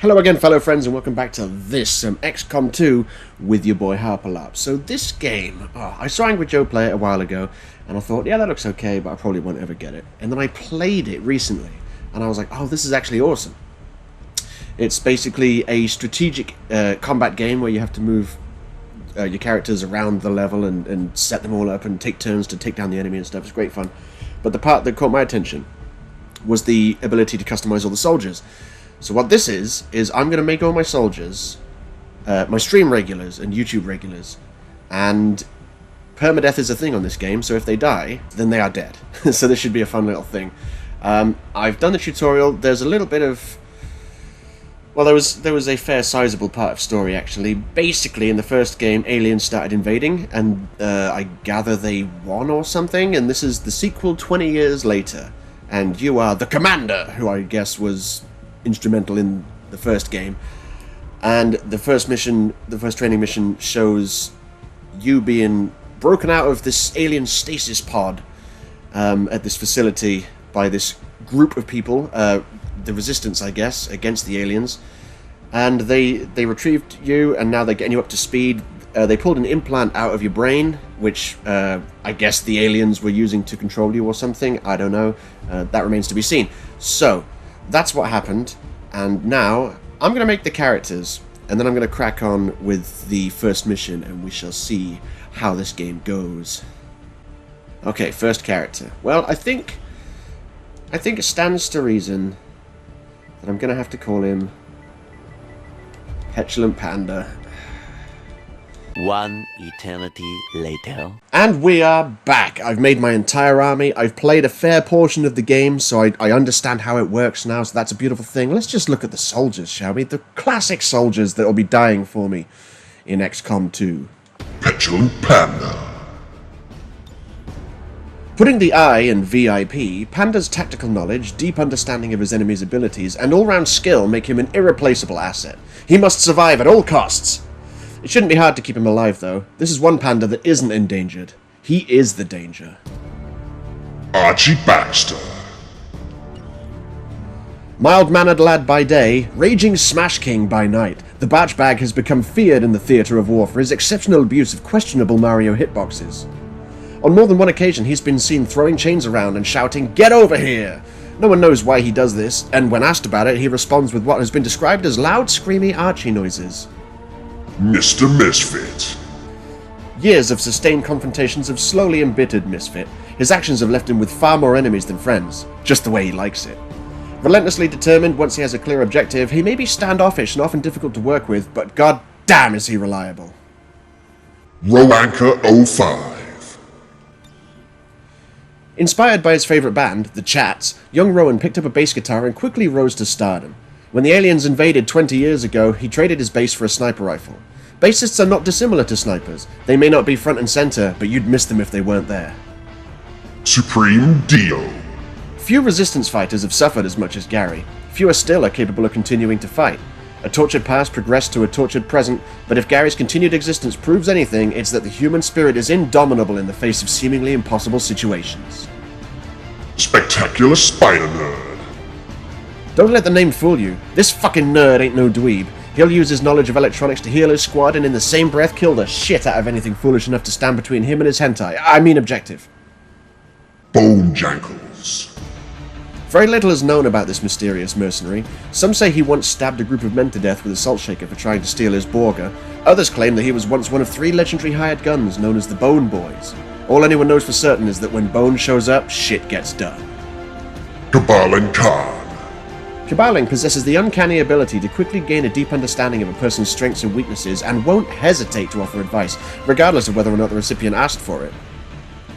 Hello again, fellow friends, and welcome back to this XCOM 2 with your boy Harperlarp. So this game, I saw Angry Joe play it a while ago, and I thought, yeah, that looks okay, but I probably won't ever get it. And then I played it recently, and I was like, oh, this is actually awesome. It's basically a strategic combat game where you have to move your characters around the level and set them all up and take turns to take down the enemy and stuff. It's great fun. But the part that caught my attention was the ability to customize all the soldiers. So what this is I'm going to make all my soldiers, my stream regulars and YouTube regulars, and permadeath is a thing on this game, so if they die, then they are dead. So this should be a fun little thing. I've done the tutorial. There's a little bit of... Well, there was a fair sizable part of story, actually. Basically, in the first game, aliens started invading, and I gather they won or something, and this is the sequel 20 years later. And you are the commander, who I guess was instrumental in the first game, and the first training mission shows you being broken out of this alien stasis pod at this facility by this group of people, the resistance, I guess, against the aliens, and they retrieved you, and now they're getting you up to speed. They pulled an implant out of your brain, which I guess the aliens were using to control you or something. I don't know. That remains to be seen. So that's what happened, and now I'm going to make the characters, and then I'm going to crack on with the first mission, and we shall see how this game goes. Okay, first character. Well, I think it stands to reason that I'm going to have to call him Petulant Panda. One eternity later. And we are back! I've made my entire army, I've played a fair portion of the game, so I understand how it works now, so that's a beautiful thing. Let's just look at the soldiers, shall we? The classic soldiers that will be dying for me in XCOM 2. Petulant Panda. Putting the I in VIP, Panda's tactical knowledge, deep understanding of his enemy's abilities, and all-round skill make him an irreplaceable asset. He must survive at all costs! It shouldn't be hard to keep him alive, though. This is one panda that isn't endangered. He is the danger. Archie Baxter. Mild-mannered lad by day, raging smash king by night, the Batch Bag has become feared in the theatre of war for his exceptional abuse of questionable Mario hitboxes. On more than one occasion, he's been seen throwing chains around and shouting, "Get over here!" No one knows why he does this, and when asked about it, he responds with what has been described as loud, screamy Archie noises. Mr. Misfit. Years of sustained confrontations have slowly embittered Misfit. His actions have left him with far more enemies than friends, just the way he likes it. Relentlessly determined, once he has a clear objective, he may be standoffish and often difficult to work with, but god damn is he reliable. Rowanka 05. Inspired by his favourite band, the Chats, young Rowan picked up a bass guitar and quickly rose to stardom. When the aliens invaded 20 years ago, he traded his bass for a sniper rifle. Bassists are not dissimilar to snipers. They may not be front and center, but you'd miss them if they weren't there. Supreme Dio. Few resistance fighters have suffered as much as Gary. Fewer still are capable of continuing to fight. A tortured past progressed to a tortured present, but if Gary's continued existence proves anything, it's that the human spirit is indomitable in the face of seemingly impossible situations. Spectacular Spider Nerd. Don't let the name fool you. This fucking nerd ain't no dweeb. He'll use his knowledge of electronics to heal his squad and in the same breath kill the shit out of anything foolish enough to stand between him and his hentai. I mean objective. Bone Jackals. Very little is known about this mysterious mercenary. Some say he once stabbed a group of men to death with a salt shaker for trying to steal his Borga. Others claim that he was once one of 3 legendary hired guns known as the Bone Boys. All anyone knows for certain is that when Bone shows up, shit gets done. Cabalin Khan. Caballing possesses the uncanny ability to quickly gain a deep understanding of a person's strengths and weaknesses and won't hesitate to offer advice, regardless of whether or not the recipient asked for it.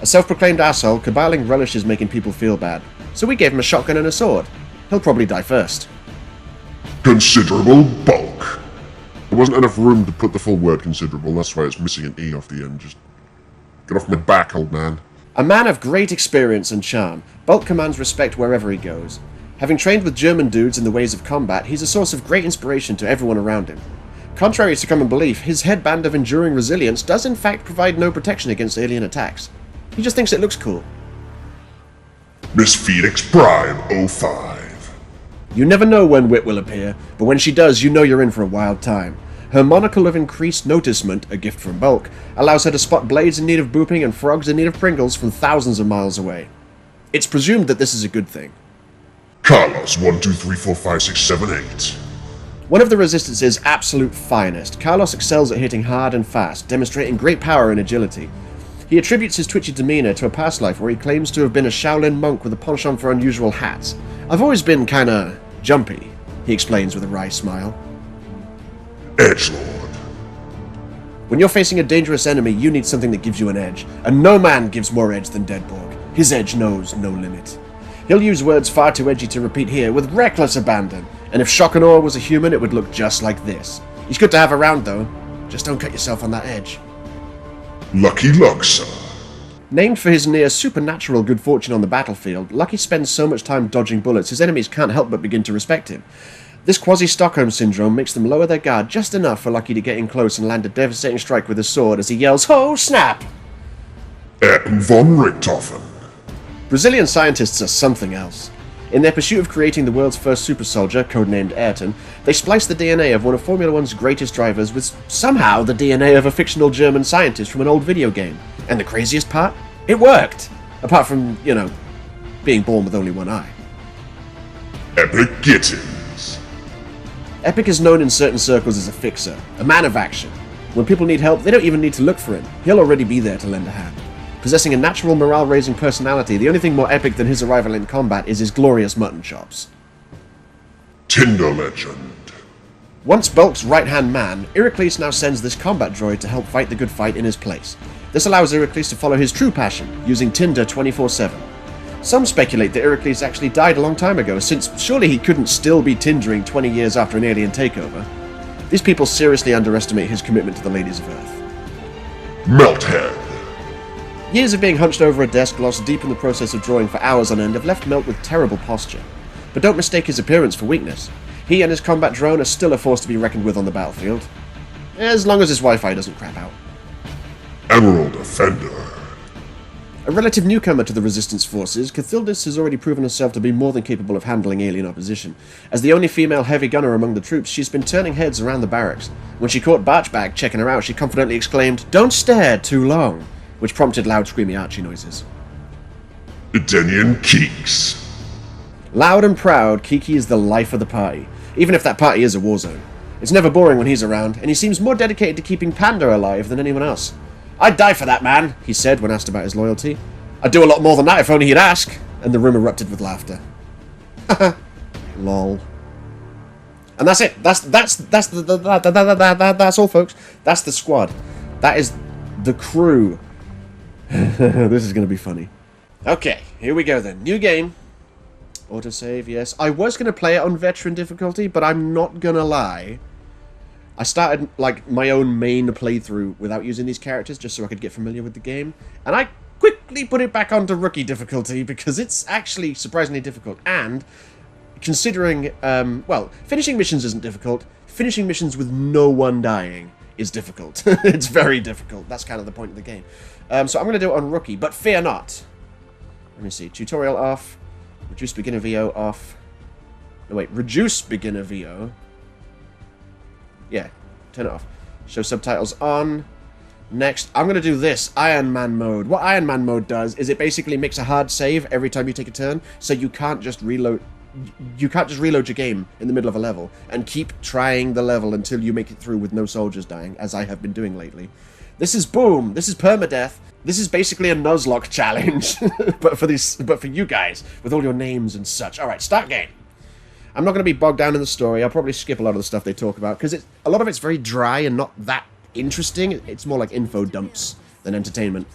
A self-proclaimed asshole, Caballing relishes making people feel bad, so we gave him a shotgun and a sword. He'll probably die first. Considerable bulk. There wasn't enough room to put the full word considerable, that's why it's missing an E off the end. Just get off my back, old man. A man of great experience and charm, Bulk commands respect wherever he goes. Having trained with German dudes in the ways of combat, he's a source of great inspiration to everyone around him. Contrary to common belief, his headband of enduring resilience does in fact provide no protection against alien attacks. He just thinks it looks cool. Miss Phoenix Prime 05. You never know when Wit will appear, but when she does, you know you're in for a wild time. Her monocle of increased noticement, a gift from Bulk, allows her to spot blades in need of booping and frogs in need of Pringles from thousands of miles away. It's presumed that this is a good thing. Carlos, 1, 2, 3, 4, 5, 6, 7, 8. One of the Resistance's absolute finest, Carlos excels at hitting hard and fast, demonstrating great power and agility. He attributes his twitchy demeanor to a past life where he claims to have been a Shaolin monk with a penchant for unusual hats. I've always been kinda jumpy, he explains with a wry smile. Edgelord. When you're facing a dangerous enemy, you need something that gives you an edge, and no man gives more edge than Deadborg. His edge knows no limit. He'll use words far too edgy to repeat here with reckless abandon, and if Shock and Awe was a human, it would look just like this. He's good to have around, though. Just don't cut yourself on that edge. Lucky Luck, sir. Named for his near supernatural good fortune on the battlefield, Lucky spends so much time dodging bullets his enemies can't help but begin to respect him. This quasi-Stockholm syndrome makes them lower their guard just enough for Lucky to get in close and land a devastating strike with his sword as he yells, "Ho, snap!" Eppen von Richthofen. Brazilian scientists are something else. In their pursuit of creating the world's first super soldier, codenamed Ayrton, they spliced the DNA of one of Formula One's greatest drivers with somehow the DNA of a fictional German scientist from an old video game. And the craziest part? It worked! Apart from, being born with only one eye. Epic Gittins. Epic is known in certain circles as a fixer, a man of action. When people need help, they don't even need to look for him. He'll already be there to lend a hand. Possessing a natural morale-raising personality, the only thing more epic than his arrival in combat is his glorious mutton chops. Tinder Legend. Once Bulk's right-hand man, Iraklis now sends this combat droid to help fight the good fight in his place. This allows Iraklis to follow his true passion, using Tinder 24/7. Some speculate that Iraklis actually died a long time ago, since surely he couldn't still be Tindering 20 years after an alien takeover. These people seriously underestimate his commitment to the ladies of Earth. Melthead. Years of being hunched over a desk lost deep in the process of drawing for hours on end have left Melt with terrible posture. But don't mistake his appearance for weakness. He and his combat drone are still a force to be reckoned with on the battlefield. As long as his Wi-Fi doesn't crap out. Emerald Offender. A relative newcomer to the Resistance forces, Cathildis has already proven herself to be more than capable of handling alien opposition. As the only female heavy gunner among the troops, she's been turning heads around the barracks. When she caught Barchbag checking her out, she confidently exclaimed, "Don't stare too long," which prompted loud screamy Archie noises. Edenian Keeks. Loud and proud, Kiki is the life of the party, even if that party is a war zone. It's never boring when he's around, and he seems more dedicated to keeping Panda alive than anyone else. "I'd die for that man," he said when asked about his loyalty. "I'd do a lot more than that if only he'd ask," and the room erupted with laughter. Lol. And that's it. That's all, folks. That's the squad. That is the crew. This is going to be funny. Okay, here we go then. New game. Autosave, yes. I was going to play it on veteran difficulty, but I'm not going to lie. I started, my own main playthrough without using these characters, just so I could get familiar with the game. And I quickly put it back onto rookie difficulty, because it's actually surprisingly difficult. And, considering, finishing missions isn't difficult. Finishing missions with no one dying is difficult. It's very difficult. That's kind of the point of the game. So I'm going to do it on rookie, but fear not. Let me see. Tutorial off. Reduce beginner VO off. No, wait. Reduce beginner VO. Yeah. Turn it off. Show subtitles on. Next, I'm going to do this. Iron Man mode. What Iron Man mode does is it basically makes a hard save every time you take a turn, so you can't just reload... You can't just reload your game in the middle of a level and keep trying the level until you make it through with no soldiers dying, as I have been doing lately. This is boom. This is permadeath. This is basically a Nuzlocke challenge, but for you guys with all your names and such. All right, start game. I'm not going to be bogged down in the story. I'll probably skip a lot of the stuff they talk about because a lot of it's very dry and not that interesting. It's more like info dumps than entertainment.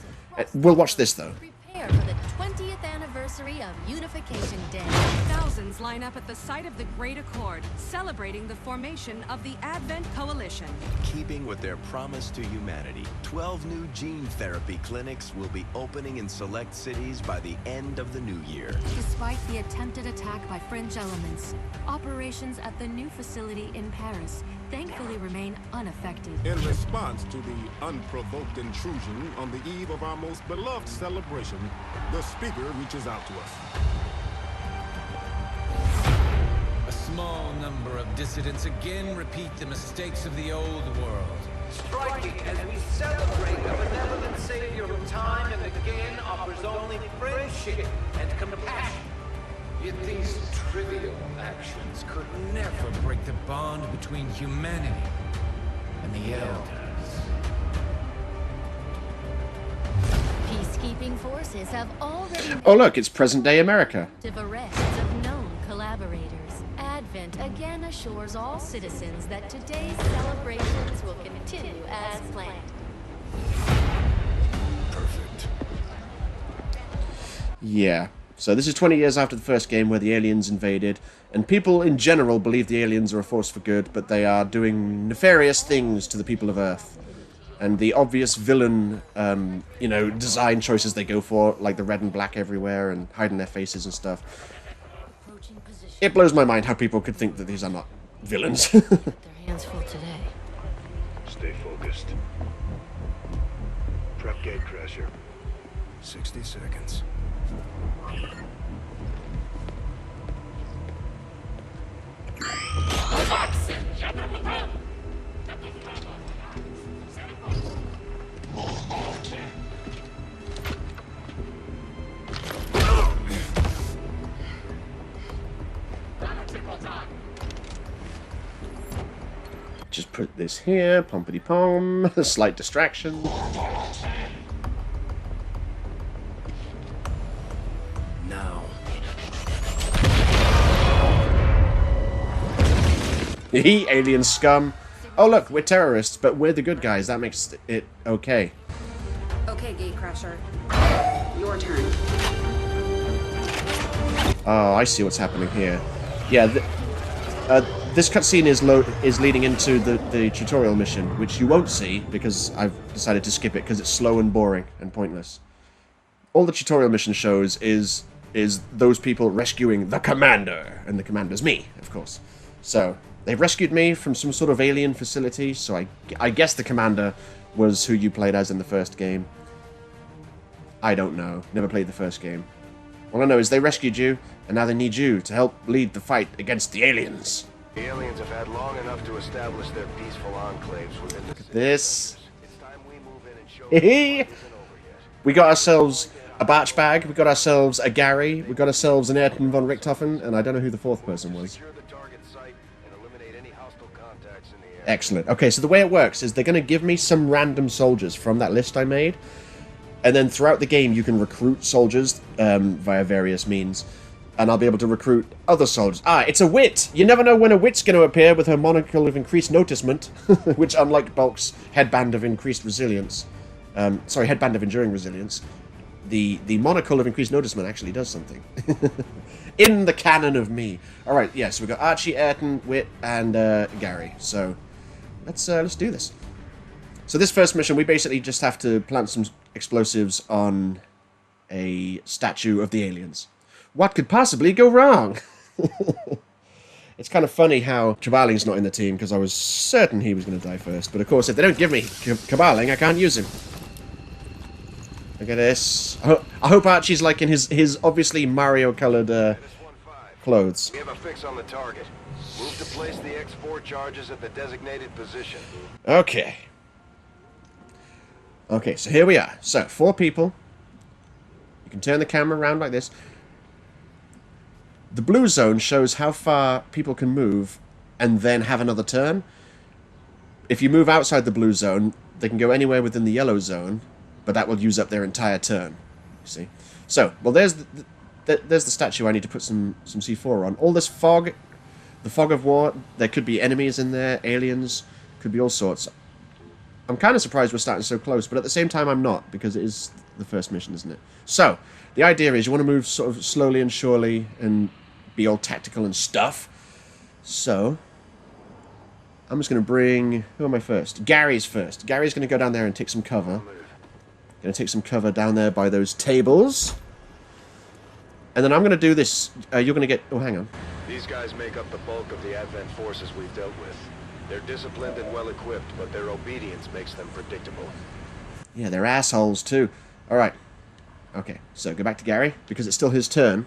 We'll watch this though. Prepare for the 20th anniversary of Unification Day. Thousands line up at the site of the Great Accord, celebrating the formation of the Advent Coalition. Keeping with their promise to humanity, 12 new gene therapy clinics will be opening in select cities by the end of the new year. Despite the attempted attack by fringe elements, operations at the new facility in Paris thankfully remain unaffected. In response to the unprovoked intrusion on the eve of our most beloved celebration, the speaker reaches out to us. A small number of dissidents again repeat the mistakes of the old world. Striking as we celebrate a benevolent savior who time and again offers only friendship and compassion. Yet these trivial actions could never break the bond between humanity and the Elders. Peacekeeping forces have already Oh look, it's present-day America. made arrests of known collaborators. Advent again assures all citizens that today's celebrations will continue as planned. Perfect. Yeah. So this is 20 years after the first game where the aliens invaded, and people in general believe the aliens are a force for good, but they are doing nefarious things to the people of Earth. And the obvious villain, you know, design choices they go for, like the red and black everywhere and hiding their faces and stuff. It blows my mind how people could think that these are not villains. Their hands full today. Stay focused. Prep gate crasher. 60 seconds. Just put this here, pompity-pom, slight distraction. Now. Alien scum. Oh look, we're terrorists, but we're the good guys. That makes it okay. Okay, Gatecrasher. Your turn. Oh, I see what's happening here. Yeah, this cutscene is leading into the tutorial mission, which you won't see because I've decided to skip it because it's slow and boring and pointless. All the tutorial mission shows is those people rescuing the commander, and the commander's me, of course. So they've rescued me from some sort of alien facility, so I guess the commander was who you played as in the first game. I don't know. Never played the first game. All I know is they rescued you, and now they need you to help lead the fight against the aliens. The aliens have had long enough to establish their peaceful enclaves within the city. This. It's time we move in and show them the fight isn't over yet. We got ourselves a Batch Bag, we got ourselves a Gary, we got ourselves an Ayrton von Richthofen, and I don't know who the fourth person was. Secure the target site and eliminate any hostile contacts in the air. Excellent. Okay, so the way it works is they're going to give me some random soldiers from that list I made, and then throughout the game you can recruit soldiers via various means, and I'll be able to recruit other soldiers. Ah, it's a wit! You never know when a wit's going to appear with her monocle of increased noticement, which unlike Bulk's headband of increased resilience, sorry, headband of enduring resilience, the monocle of increased noticement actually does something. In the canon of me. Alright, yeah, so we've got Archie, Ayrton, Wit, and Gary. So, let's do this. So this first mission, we basically just have to plant some explosives on a statue of the aliens. What could possibly go wrong? It's kind of funny how Cabaling's not in the team, because I was certain he was going to die first. But of course, if they don't give me Cabaling, I can't use him. Look at this. I hope Archie's like in his obviously Mario-colored clothes. We have a fix on the target. Move to place the X4 charges at the designated position. Okay. Okay, so here we are. So, 4 people. You can turn the camera around like this. The blue zone shows how far people can move and then have another turn. If you move outside the blue zone, they can go anywhere within the yellow zone, but that will use up their entire turn. You see? So, well, there's the statue I need to put some C4 on. All this fog, the fog of war, there could be enemies in there, aliens, could be all sorts. I'm kind of surprised we're starting so close, but at the same time I'm not, because it is the first mission, isn't it? So, the idea is you want to move sort of slowly and surely and be all tactical and stuff. So, I'm just going to bring... Who am I first? Gary's first. Gary's going to go down there and take some cover. Going to take some cover down there by those tables. And then I'm going to do this. You're going to get... Oh, hang on. These guys make up the bulk of the Advent forces we've dealt with. They're disciplined and well-equipped, but their obedience makes them predictable. Yeah, they're assholes, too. Alright. Okay, so go back to Gary, because it's still his turn.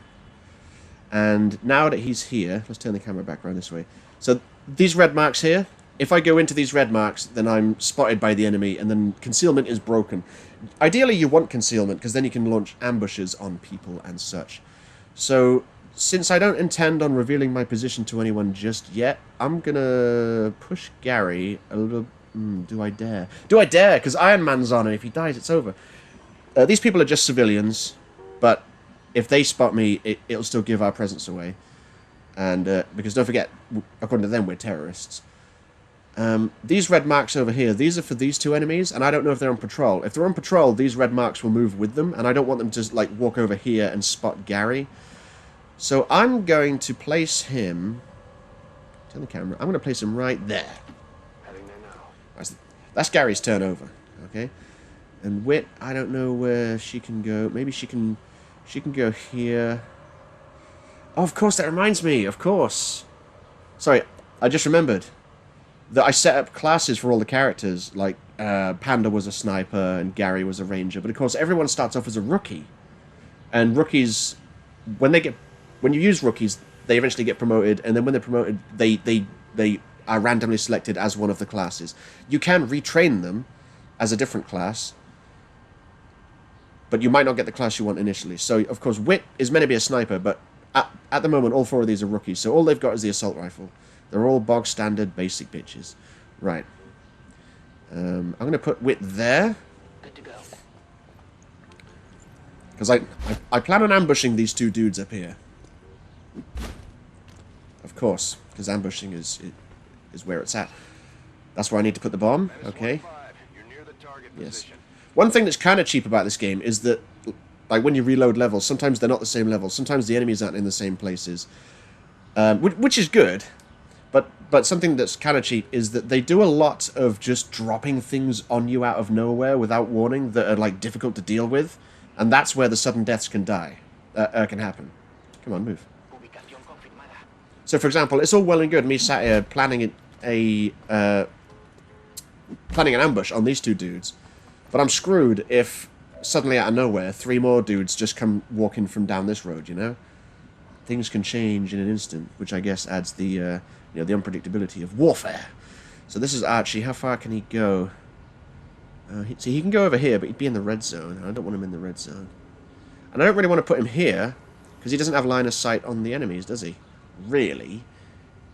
And now that he's here, let's turn the camera back around this way. So these red marks here, if I go into these red marks, then I'm spotted by the enemy, and then concealment is broken. Ideally, you want concealment, because then you can launch ambushes on people and such. So, since I don't intend on revealing my position to anyone just yet, I'm gonna push Gary a little... do I dare? Do I dare? Because Iron Man's on, and if he dies, it's over. These people are just civilians, but if they spot me, it'll still give our presence away. And, because don't forget, according to them, we're terrorists. These red marks over here, these are for these two enemies, and I don't know if they're on patrol. If they're on patrol, these red marks will move with them, and I don't want them to, like, walk over here and spot Gary. So I'm going to place him... Turn the camera. I'm going to place him right there. That's Gary's turn over, okay? And Wit, I don't know where she can go. Maybe she can go here. Oh, of course, that reminds me, of course. Sorry, I just remembered that I set up classes for all the characters, like Panda was a sniper and Gary was a ranger, but of course everyone starts off as a rookie. And rookies, when you use rookies, they eventually get promoted, and then when they're promoted, they are randomly selected as one of the classes. You can retrain them as a different class, but you might not get the class you want initially. So, of course, Wit is meant to be a sniper, but at the moment, all four of these are rookies, so all they've got is the assault rifle. They're all bog standard basic bitches. Right. I'm going to put Wit there. Good to go. Because I plan on ambushing these two dudes up here. Of course, because ambushing is where it's at. That's where I need to put the bomb. Okay. Yes. One thing that's kind of cheap about this game is that, like, when you reload levels, sometimes they're not the same levels. Sometimes the enemies aren't in the same places. Which is good. But something that's kind of cheap is that they do a lot of just dropping things on you out of nowhere without warning that are, like, difficult to deal with. And that's where the sudden deaths can can happen. Come on, move. So, for example, it's all well and good me sat here planning an ambush on these two dudes. But I'm screwed if suddenly out of nowhere 3 more dudes just come walking from down this road, you know? Things can change in an instant, which I guess adds the the unpredictability of warfare. So this is Archie. How far can he go? See, he can go over here, but he'd be in the red zone. I don't want him in the red zone. And I don't really want to put him here, because he doesn't have line of sight on the enemies, does he? Really?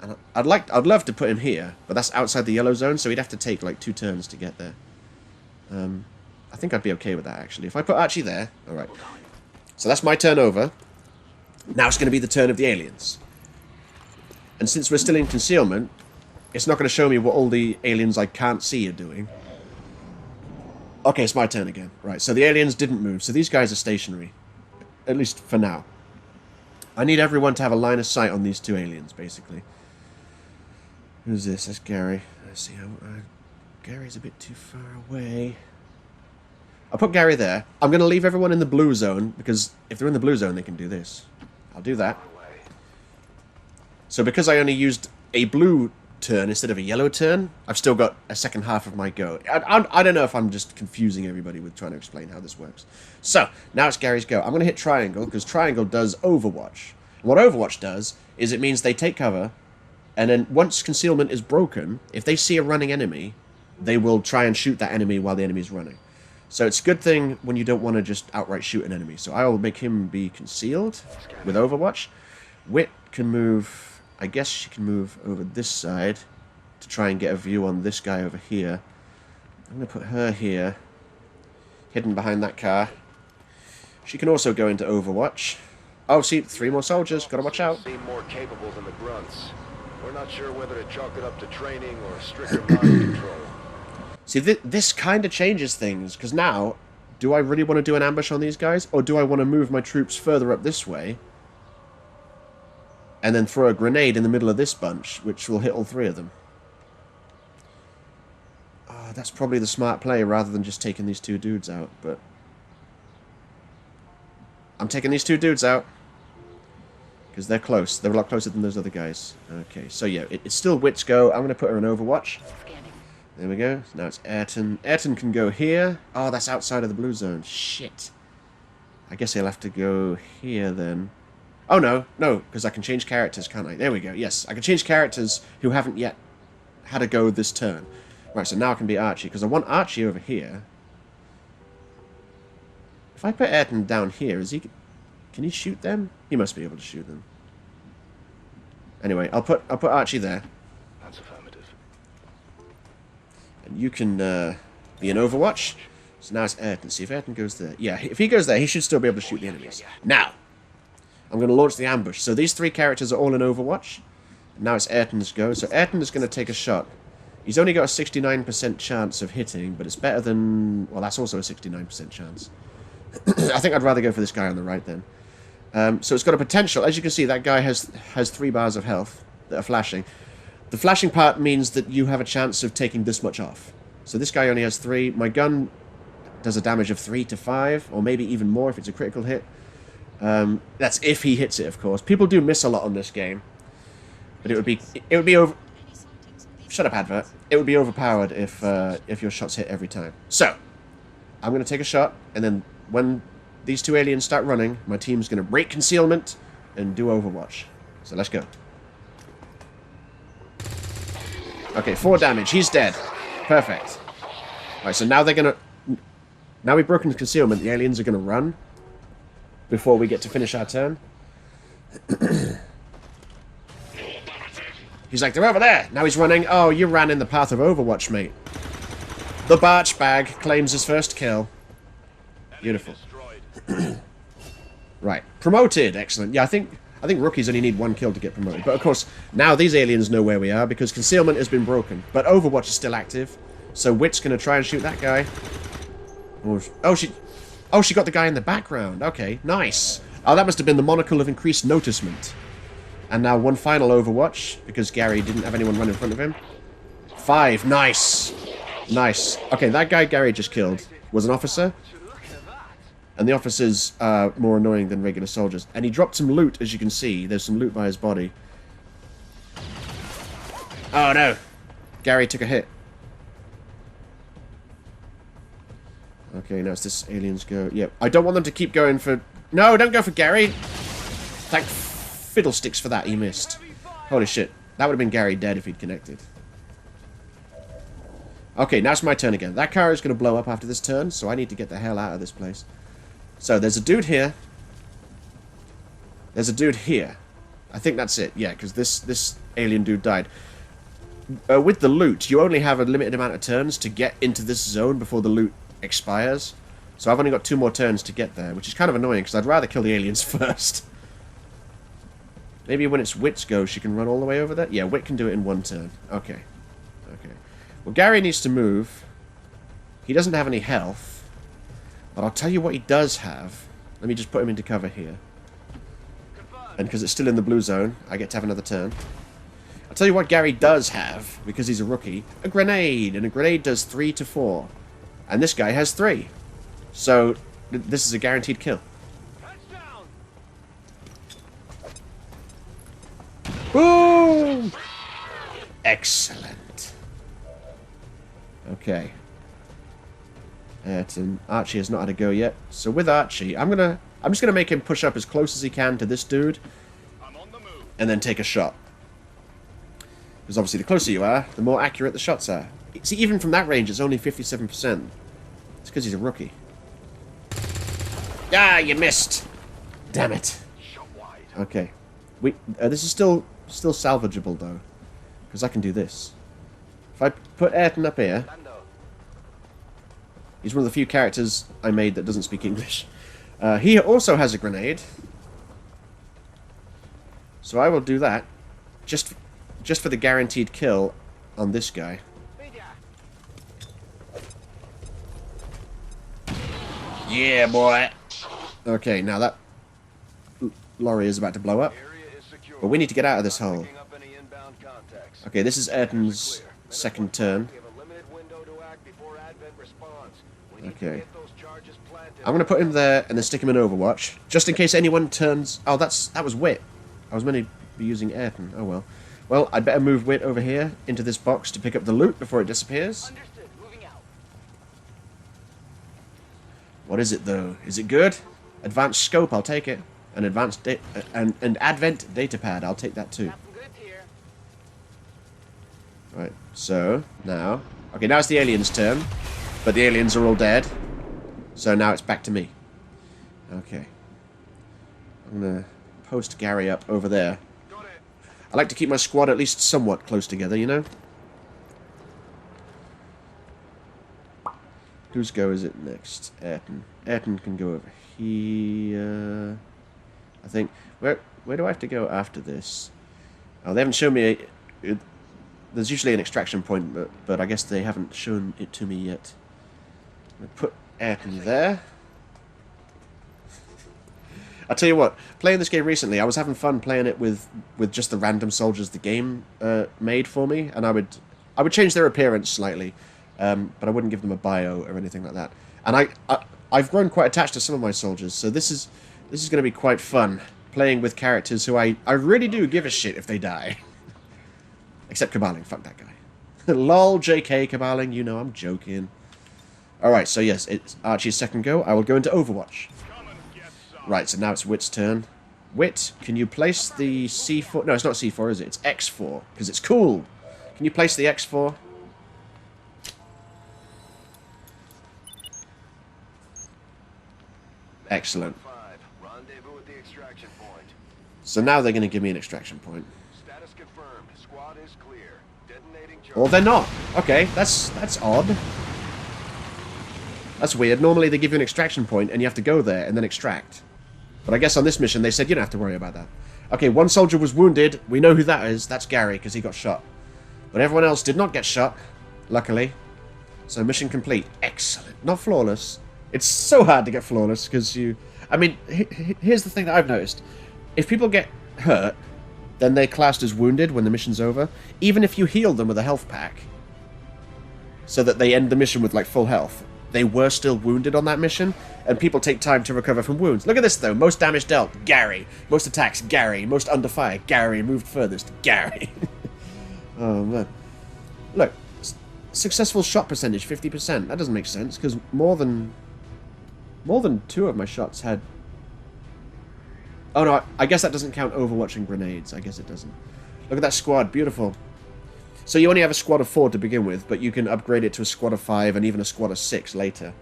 And I'd love to put him here, but that's outside the yellow zone, so he'd have to take like 2 turns to get there. I think I'd be okay with that, actually. If I put Archie there... Alright. So that's my turn over. Now it's going to be the turn of the aliens. And since we're still in concealment, it's not going to show me what all the aliens I can't see are doing. Okay, it's my turn again. Right, so the aliens didn't move, so these guys are stationary. At least for now. I need everyone to have a line of sight on these 2 aliens, basically. Who's this? That's Gary. Let's see how... Gary's a bit too far away. I'll put Gary there. I'm going to leave everyone in the blue zone, because if they're in the blue zone, they can do this. I'll do that. So because I only used a blue turn instead of a yellow turn, I've still got a second half of my go. I don't know if I'm just confusing everybody with trying to explain how this works. So, now it's Gary's go. I'm going to hit triangle, because triangle does Overwatch. And what Overwatch does is it means they take cover, and then once concealment is broken, if they see a running enemy, they will try and shoot that enemy while the enemy's running. So it's a good thing when you don't want to just outright shoot an enemy. So I will make him be concealed with Overwatch. Wit can move... I guess she can move over this side to try and get a view on this guy over here. I'm going to put her here, hidden behind that car. She can also go into Overwatch. Oh, see, 3 more soldiers. Gotta watch out. Seem more capable than the grunts. We're not sure whether to chalk it up to training or stricter mind control. See, this kind of changes things, because now, do I really want to do an ambush on these guys, or do I want to move my troops further up this way, and then throw a grenade in the middle of this bunch, which will hit all 3 of them? That's probably the smart play, rather than just taking these 2 dudes out, but... I'm taking these 2 dudes out, because they're close. They're a lot closer than those other guys. Okay, so yeah, it's still Wit's go. I'm going to put her in Overwatch. There we go. Now it's Ayrton. Ayrton can go here. Oh, that's outside of the blue zone. Shit. I guess he'll have to go here then. Oh, no, because I can change characters, can't I? There we go, yes. I can change characters who haven't yet had a go this turn. Right, so now I can be Archie, because I want Archie over here. If I put Ayrton down here, is he... Can he shoot them? He must be able to shoot them. Anyway, I'll put Archie there. That's affirmative. And you can be an Overwatch. So now it's Ayrton. See if Ayrton goes there. Yeah, if he goes there, he should still be able to shoot the enemies. Now, I'm going to launch the ambush. So these three characters are all in Overwatch. Now it's Ayrton's go. So Ayrton is going to take a shot. He's only got a 69% chance of hitting, but it's better than... Well, that's also a 69% chance. I think I'd rather go for this guy on the right then. So it's got a potential. As you can see, that guy has 3 bars of health that are flashing. The flashing part means that you have a chance of taking this much off. So this guy only has 3. My gun does a damage of 3 to 5, or maybe even more if it's a critical hit. That's if he hits it, of course. People do miss a lot on this game, but it would be over. Shut up, advert. It would be overpowered if your shots hit every time. So I'm going to take a shot, and then when these 2 aliens start running, my team's going to break concealment and do Overwatch. So let's go. Okay, 4 damage. He's dead. Perfect. Alright, so now they're going to... Now we've broken concealment, the aliens are going to run before we get to finish our turn. He's like, they're over there. Now he's running. Oh, you ran in the path of Overwatch, mate. The Barch Bag claims his first kill. Beautiful. Right. Promoted. Excellent. Yeah, I think rookies only need 1 kill to get promoted. But of course, now these aliens know where we are because concealment has been broken. But Overwatch is still active. So Wit's going to try and shoot that guy. Oh, she got the guy in the background. Okay, nice. Oh, that must have been the monocle of increased noticement. And now 1 final Overwatch, because Gary didn't have anyone run in front of him. 5, nice. Nice. Okay, that guy Gary just killed was an officer. And the officers are more annoying than regular soldiers. And he dropped some loot, as you can see. There's some loot by his body. Oh, no. Gary took a hit. Okay, now it's this aliens go. Yep. I don't want them to keep going for... No, don't go for Gary. Thank fiddlesticks for that, he missed. Holy shit. That would have been Gary dead if he'd connected. Okay, now it's my turn again. That car is going to blow up after this turn, so I need to get the hell out of this place. So, there's a dude here. There's a dude here. I think that's it. Yeah, because this alien dude died. With the loot, you only have a limited amount of turns to get into this zone before the loot expires. So I've only got 2 more turns to get there, which is kind of annoying because I'd rather kill the aliens first. Maybe when it's Wit's go, she can run all the way over there? Yeah, Wit can do it in 1 turn. Okay. Okay. Well, Gary needs to move. He doesn't have any health. But I'll tell you what he does have. Let me just put him into cover here. And because it's still in the blue zone, I get to have another turn. I'll tell you what Gary does have, because he's a rookie. A grenade. And a grenade does 3 to 4. And this guy has 3. So, this is a guaranteed kill. Boom! Excellent. Okay. And Archie has not had a go yet. So with Archie, I'm just gonna make him push up as close as he can to this dude. And then take a shot. Because obviously the closer you are, the more accurate the shots are. See, even from that range, it's only 57%. It's because he's a rookie. Ah, you missed! Damn it. Okay. This is still salvageable, though. Because I can do this. If I put Ayrton up here... He's one of the few characters I made that doesn't speak English. He also has a grenade. So I will do that. Just for the guaranteed kill on this guy. Yeah, boy! Okay, now that lorry is about to blow up. But we need to get out of this hole. Okay, this is Ayrton's second turn. Okay. I'm going to put him there and then stick him in Overwatch. Just in case anyone turns... Oh, that was Wit. I was meant to be using Ayrton. Oh, well. Well, I'd better move Wit over here into this box to pick up the loot before it disappears. What is it, though? Is it good? Advanced scope, I'll take it. An an Advent data pad. I'll take that too. Right, so now... Okay, now it's the aliens' turn. But the aliens are all dead. So now it's back to me. Okay. I'm gonna post Gary up over there. I like to keep my squad at least somewhat close together, you know? Whose go is it next? Ayrton. Ayrton can go over here. I think... Where do I have to go after this? Oh, they haven't shown me... There's usually an extraction point, but I guess they haven't shown it to me yet. I'm gonna put Ayrton there. I'll tell you what, playing this game recently, I was having fun playing it with just the random soldiers the game made for me, and I would change their appearance slightly, but I wouldn't give them a bio or anything like that. And I've grown quite attached to some of my soldiers, so this is going to be quite fun, playing with characters who I really do give a shit if they die. Except Caballing, fuck that guy. Lol, JK Caballing, you know I'm joking. Alright, so yes, it's Archie's second go. I will go into Overwatch. Right, so now it's Wit's turn. Wit, can you place the C4... No, it's not C4, is it? It's X4, because it's cool. Can you place the X4? Excellent. So now they're going to give me an extraction point. Or they're not. Okay, that's odd. That's weird. Normally they give you an extraction point and you have to go there and then extract. But I guess on this mission they said you don't have to worry about that. Okay, one soldier was wounded. We know who that is. That's Gary, because he got shot. But everyone else did not get shot, luckily. So mission complete. Excellent. Not flawless. It's so hard to get flawless, because you... I mean, here's the thing that I've noticed. If people get hurt, then they're classed as wounded when the mission's over. Even if you heal them with a health pack, so that they end the mission with, like, full health, they were still wounded on that mission, and people take time to recover from wounds. Look at this, though. Most damage dealt, Gary. Most attacks, Gary. Most under fire, Gary. Moved furthest, Gary. Oh, man. Look, successful shot percentage, 50%. That doesn't make sense, because more than 2 of my shots had... Oh, no, I guess that doesn't count Overwatch and grenades. I guess it doesn't. Look at that squad. Beautiful. So you only have a squad of 4 to begin with, but you can upgrade it to a squad of 5 and even a squad of 6 later,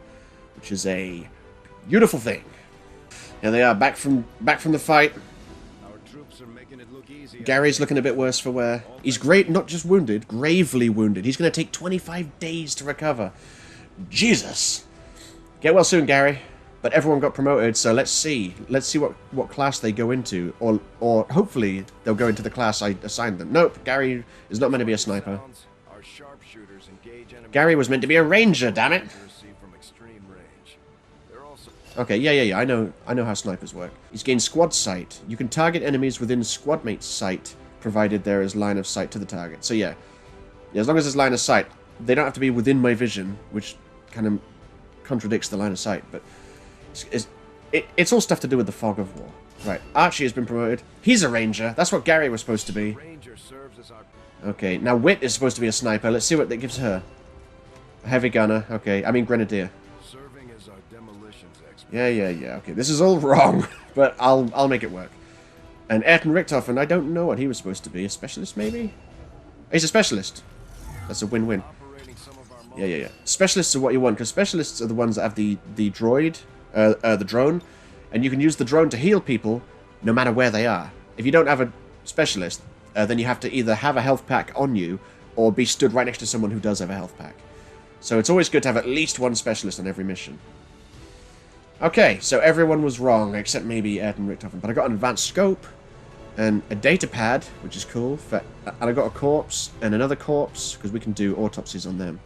which is a beautiful thing. Here they are, back from the fight. Our troops are making it look easy. Gary's looking a bit worse for wear. He's great, not just wounded, gravely wounded. He's going to take 25 days to recover. Jesus. Get well soon, Gary. But everyone got promoted, so let's see. Let's see what class they go into. Or hopefully they'll go into the class I assigned them. Nope, Gary is not meant to be a sniper. Gary was meant to be a ranger, damn it! Okay, yeah, I know how snipers work. He's gained squad sight. You can target enemies within squad mate's sight, provided there is line of sight to the target. So yeah, as long as there's line of sight, they don't have to be within my vision, which kind of contradicts the line of sight, but... It's all stuff to do with the fog of war. Right, Archie has been promoted. He's a ranger. That's what Gary was supposed to be. Okay, now Wit is supposed to be a sniper. Let's see what that gives her. A heavy gunner. Okay, I mean grenadier. Yeah. Okay, this is all wrong, but I'll make it work. And Ayrton Richtofen, I don't know what he was supposed to be. A specialist, maybe? He's a specialist. That's a win-win. Yeah. Specialists are what you want, because specialists are the ones that have the droid... the drone, and you can use the drone to heal people no matter where they are. If you don't have a specialist, then you have to either have a health pack on you or be stood right next to someone who does have a health pack. So it's always good to have at least one specialist on every mission. Okay, so everyone was wrong except maybe Ayrton Richtofen, but I got an advanced scope and a data pad, which is cool, and I got a corpse and another corpse, because we can do autopsies on them.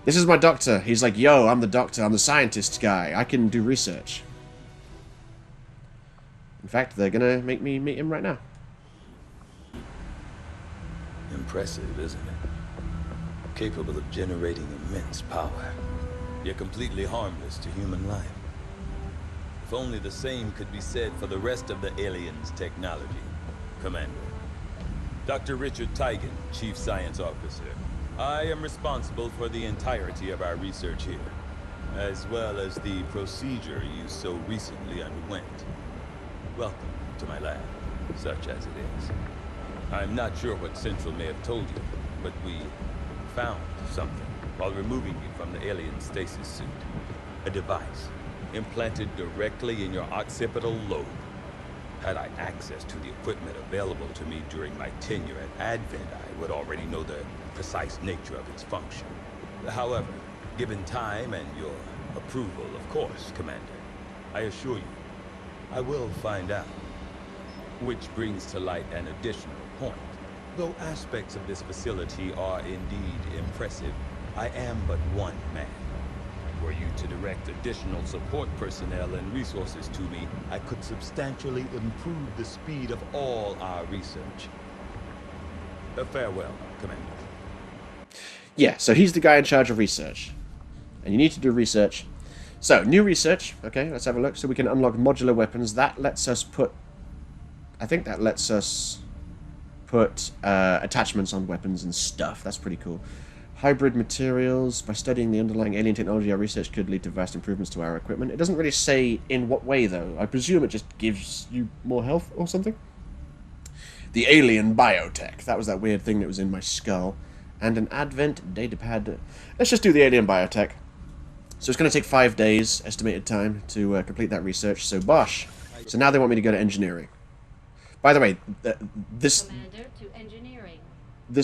This is my doctor. He's like, yo, I'm the doctor. I'm the scientist guy. I can do research. In fact, they're going to make me meet him right now. Impressive, isn't it? Capable of generating immense power, yet completely harmless to human life. If only the same could be said for the rest of the aliens' technology. Commander. Dr. Richard Teigen, Chief Science Officer. I am responsible for the entirety of our research here, as well as the procedure you so recently underwent. Welcome to my lab, such as it is. I'm not sure what Central may have told you, but we found something while removing you from the alien stasis suit. A device implanted directly in your occipital lobe. Had I access to the equipment available to me during my tenure at Advent, I would already know the precise nature of its function. However, given time and your approval, of course, Commander, I assure you, I will find out. Which brings to light an additional point. Though aspects of this facility are indeed impressive, I am but one man. Were you to direct additional support personnel and resources to me, I could substantially improve the speed of all our research. Farewell, Commander. Yeah, so he's the guy in charge of research. And you need to do research. So, new research. Okay, let's have a look. So we can unlock modular weapons. That lets us put... I think that lets us put attachments on weapons and stuff. That's pretty cool. Hybrid materials. By studying the underlying alien technology, our research could lead to vast improvements to our equipment. It doesn't really say in what way, though. I presume it just gives you more health or something. The alien biotech. That was that weird thing that was in my skull. And an Advent datapad. Let's just do the alien biotech. So it's going to take 5 days, estimated time, to complete that research. So, bosh. So now they want me to go to engineering. By the way, this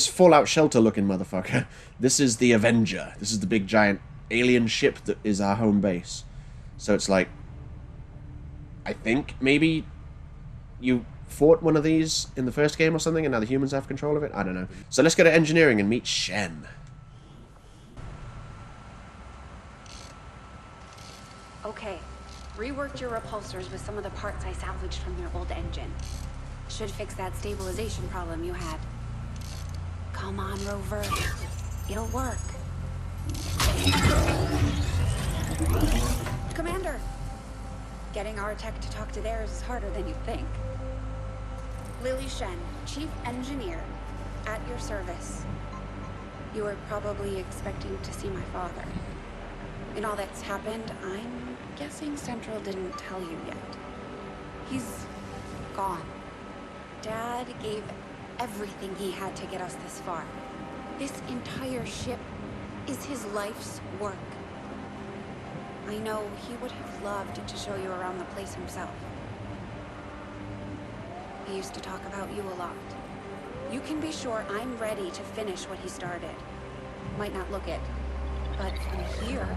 Fallout Shelter-looking motherfucker, this is the Avenger. This is the big, giant alien ship that is our home base. So it's like, I think maybe you fought one of these in the first game or something, and now the humans have control of it? I don't know. So let's go to engineering and meet Shen. Okay, reworked your repulsors with some of the parts I salvaged from your old engine. Should fix that stabilization problem you had. Come on, Rover. It'll work. Commander! Getting our tech to talk to theirs is harder than you'd think. Lily Shen, Chief Engineer, at your service. You were probably expecting to see my father. In all that's happened, I'm guessing Central didn't tell you yet. He's gone. Dad gave everything he had to get us this far. This entire ship is his life's work. I know he would have loved to show you around the place himself. He used to talk about you a lot. You can be sure I'm ready to finish what he started. Might not look it, but from here,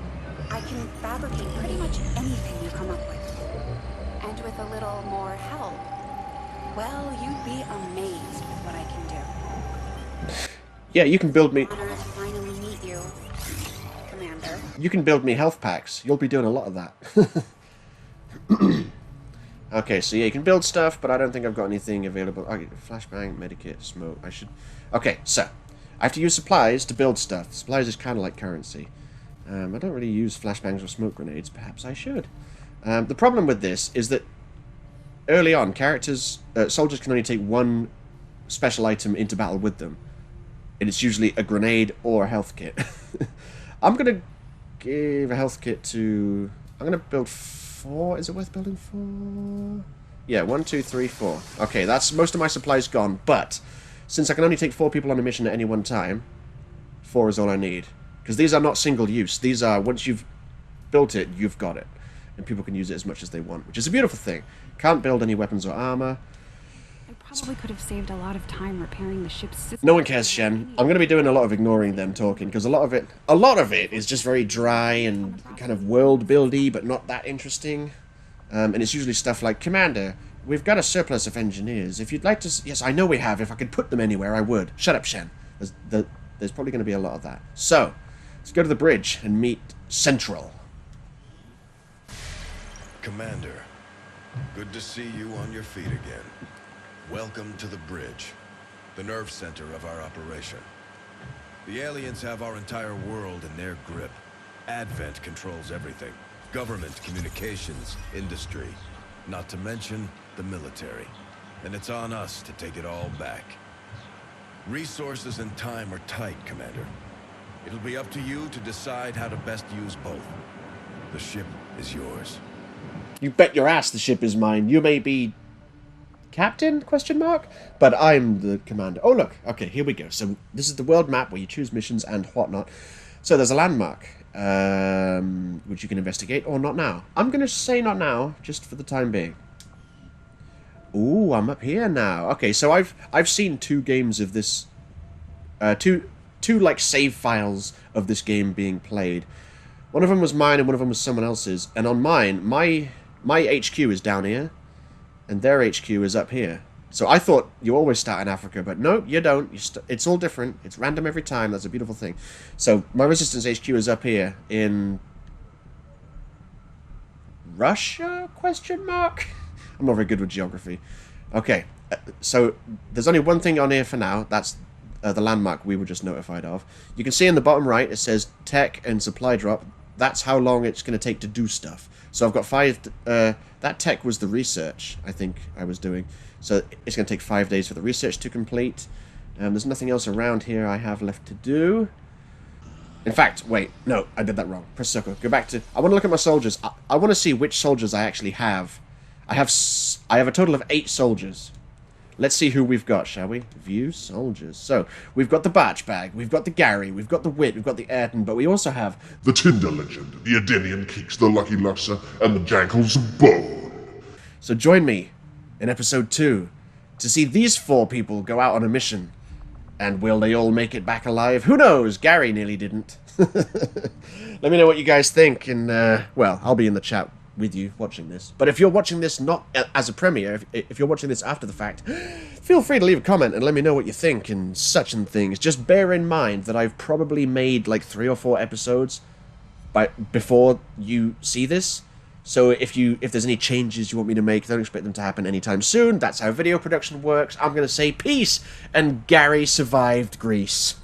I can fabricate pretty much anything you come up with. And with a little more help, well, you'd be amazed with what I can do. Yeah, you can build me... Honor to finally meet you, Commander. You can build me health packs. You'll be doing a lot of that. Okay, so yeah, you can build stuff, but I don't think I've got anything available. Okay, flashbang, medikit, smoke. I should... Okay, so I have to use supplies to build stuff. Supplies is kind of like currency. I don't really use flashbangs or smoke grenades. Perhaps I should. The problem with this is that early on, soldiers can only take one special item into battle with them. And it's usually a grenade or a health kit. I'm going to give a health kit to... I'm going to build 4. Is it worth building 4? Yeah, 1, 2, 3, 4. Okay, that's most of my supplies gone. But since I can only take 4 people on a mission at any one time, 4 is all I need. Because these are not single use. These are, once you've built it, you've got it. And people can use it as much as they want, which is a beautiful thing. Can't build any weapons or armor. I probably could have saved a lot of time repairing the ship's system. No one cares, Shen. I'm going to be doing a lot of ignoring them talking, because a lot of it is just very dry and kind of world-buildy, but not that interesting. And it's usually stuff like, Commander, we've got a surplus of engineers. If you'd like to... Yes, I know we have. If I could put them anywhere, I would. Shut up, Shen. There's probably going to be a lot of that. So, let's go to the bridge and meet Central. Commander, good to see you on your feet again. Welcome to the bridge, the nerve center of our operation. The aliens have our entire world in their grip. Advent controls everything. Government, communications, industry. Not to mention the military. And it's on us to take it all back. Resources and time are tight, Commander. It'll be up to you to decide how to best use both. The ship is yours. You bet your ass the ship is mine. You may be captain, question mark? But I'm the commander. Oh, look. Okay, here we go. So this is the world map where you choose missions and whatnot. So there's a landmark, which you can investigate, or not now. I'm going to say not now, just for the time being. Ooh, I'm up here now. Okay, so I've seen 2 games of this, two like save files of this game being played. One of them was mine and one of them was someone else's. And on mine, my HQ is down here, and their HQ is up here. So I thought you always start in Africa, but no, you don't. It's all different. It's random every time. That's a beautiful thing. So my Resistance HQ is up here in Russia? Question mark? I'm not very good with geography. Okay, so there's only one thing on here for now. That's the landmark we were just notified of. You can see in the bottom right it says tech and supply drop. That's how long it's going to take to do stuff. So I've got 5... that tech was the research I think I was doing. So it's going to take 5 days for the research to complete. There's nothing else around here I have left to do. In fact, wait, no, I did that wrong. Press circle. Go back to... I want to look at my soldiers. I want to see which soldiers I actually have. I have a total of 8 soldiers. Let's see who we've got, shall we? View soldiers. So, we've got the Batch Bag, we've got the Gary, we've got the Wit, we've got the Ayrton, but we also have... the Tinder Legend, the Adenian Keeks, the Lucky Luxor, and the Jackals of Bone. So join me in episode 2 to see these 4 people go out on a mission. And will they all make it back alive? Who knows? Gary nearly didn't. Let me know what you guys think, and, well, I'll be in the chat with you watching this. But if you're watching this not as a premiere, if you're watching this after the fact, feel free to leave a comment and let me know what you think and such and things. Just bear in mind that I've probably made like 3 or 4 episodes before you see this. So if there's any changes you want me to make, don't expect them to happen anytime soon. That's how video production works. I'm going to say peace, and Gary survived Greece.